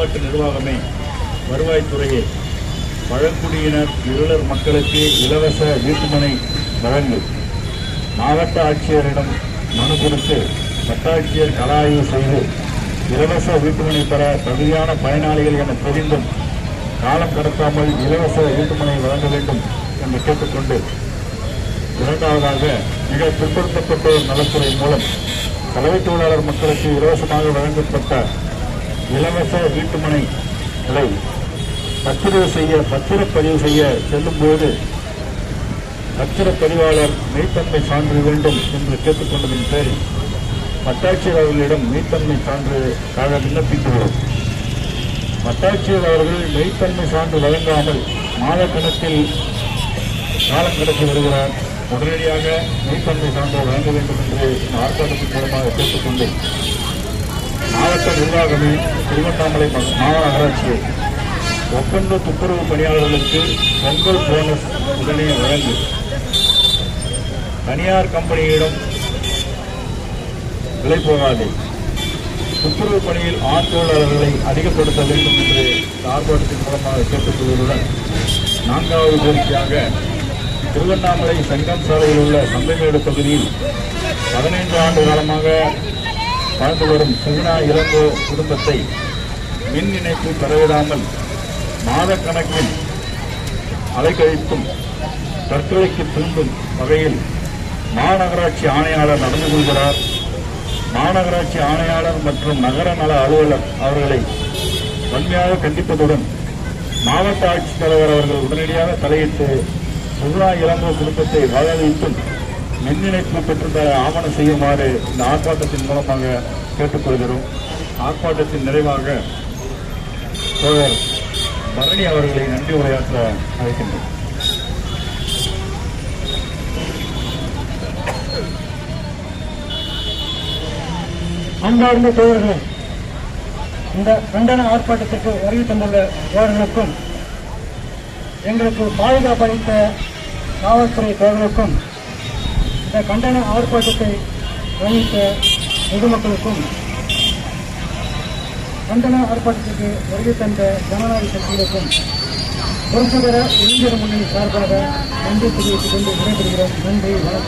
மாவட்ட நிர்வாகமே வருவாய்த்துறையை பழங்குடியினர் இருளர் மக்களுக்கு இலவச வீட்டுமனை வழங்கு மாவட்ட ஆட்சியரிடம் மனு கொடுத்து வட்டாட்சியர் கள ஆய்வு செய்து இலவச வீட்டுமனை பெற தகுதியான பயனாளிகள் என தெரிந்தும் காலம் கடத்தாமல் இலவச வீட்டுமனை வழங்க வேண்டும் என்று கேட்டுக்கொண்டு, இரண்டாவதாக மிக பிற்படுத்தப்பட்டோர் நலத்துறை மூலம் கலவை தொழிலாளர் மக்களுக்கு இலவசமாக வழங்கப்பட்ட இலவச வீட்டுமனைகளை பத்திரப்பதிவு செய்ய செல்லும்போது பத்திரப்பதிவாளர் மெய்த்தன்மை சான்று வேண்டும் என்று கேட்டுக்கொண்டதன் பேரில் வட்டாட்சியர் அவர்களிடம் மெய்த்தன்மை சான்றுக்காக விண்ணப்பித்துள்ளோம். வட்டாட்சியர் அவர்கள் மெய்த்தன்மை சான்று வழங்காமல் மாத கணக்கில் காலம் கடத்தி வருகிறார். உடனடியாக மெய்த்தன்மை சான்று வழங்க வேண்டும் என்று ஆர்ப்பாட்டத்தின் மூலமாக கேட்டுக்கொண்டு, மாவட்ட நிர்வாகமே திருவண்ணாமலை மாநகராட்சியை ஒப்பந்த துப்புரவு பணியாளர்களுக்கு பொங்கல் போனஸ் உடனே வழங்கு, தனியார் கம்பெனியிடம் விலை போகாது, துப்புரவு பணியில் ஆண் தொழிலாளர்களை அதிகப்படுத்த வேண்டும் என்று ஆர்ப்பாட்டத்தின் மூலமாக கேட்டுக்கொள்வதுடன், நான்காவது கோரிக்கையாக திருவண்ணாமலை சங்கம் சாலையில் உள்ள சந்தைமேடு பகுதியில் 15 ஆண்டு காலமாக வாழ்ந்து வரும் சுகுணா இளங்கோ குடும்பத்தை மின் இணைப்பு பெறவிடாமல் மாதக்கணக்கில் அலைக்கழித்தும் தற்கொலைக்கு தூண்டும் வகையில் மாநகராட்சி ஆணையாளர் நடந்து கொள்கிறார். மாநகராட்சி ஆணையாளர் மற்றும் நகர நல அலுவலர் அவர்களை வன்மையாக கண்டிப்பதுடன் மாவட்ட ஆட்சித்தலைவர் அவர்கள் உடனடியாக தலையிட்டு சுகுணா இளங்கோ குடும்பத்தை வாழ வைத்தும் மின் இணைப்பு பெற்றுத்தர ஆவணம் செய்யுமாறு இந்த ஆர்ப்பாட்டத்தின் மூலமாக கேட்டுக்கொள்கிறோம். ஆர்ப்பாட்டத்தின் நிறைவாக தோழர் பரணி அவர்களை நன்றி உரையாற்ற அழைக்கின்றோம். அன்பார்ந்த தோழர்களே, இந்த கண்டன ஆர்ப்பாட்டத்திற்கு வருகை தந்துள்ள தோழர்களுக்கும் எங்களுக்கு பாதுகாப்பு அளித்த காவல்துறை தோழர்களுக்கும் இந்த கண்டன ஆர்ப்பாட்டத்தை கவனித்த பொதுமக்களுக்கும் கண்டன ஆர்ப்பாட்டத்திற்கு வருகை தந்த ஜனநாயக சக்திகளுக்கும் பொறுப்பு பெற இளைஞர் முன்னணி சார்பாக நன்றி தெரிவித்துக் கொண்டு விடைபெறுகிறோம். நன்றி, வணக்கம்.